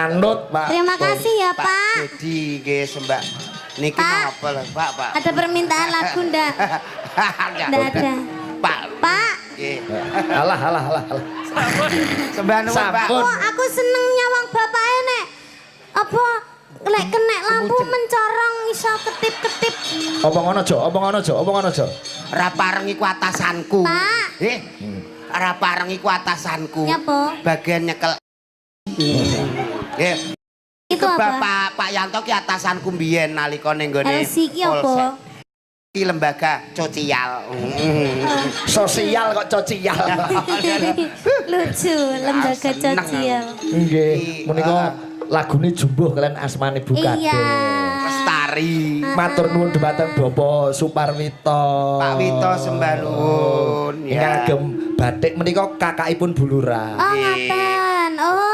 Anut, Pak. Terima kasih ya, Pak. Pak Dedi nggih sembah. Niki napa lho, Pak, Pak. Ada permintaan lagu ndak? Ndak ada. Pak. Pak. Nggih. Alah. Sembah nuwun, Pak. Oh, aku seneng nyawang bapake nek apa lek kena lampu mencorong iso ketip-ketip. Apa ngono, Jo? Ora pareng iku atasanku. Pak. Ora pareng iku atasanku. Nyapa? Bagian nyekel. Nggih. Itu apa? Pak Yanto ki atasanku mbiyen nalika ning gone. LC ki apa? Ki lembaga sosial. Sosial kok cocial. Lucu, lembaga Seneng sosial. Nggih, menika lagune jumbuh kalian asmane Bu Kade. Iya. Lestari. Matur nuwun dhumateng Bapak Suparwito. Pak Wito sembah nuwun. Ingkang agem batik menika kakakipun Bulura. Oh, ngaten. Oh,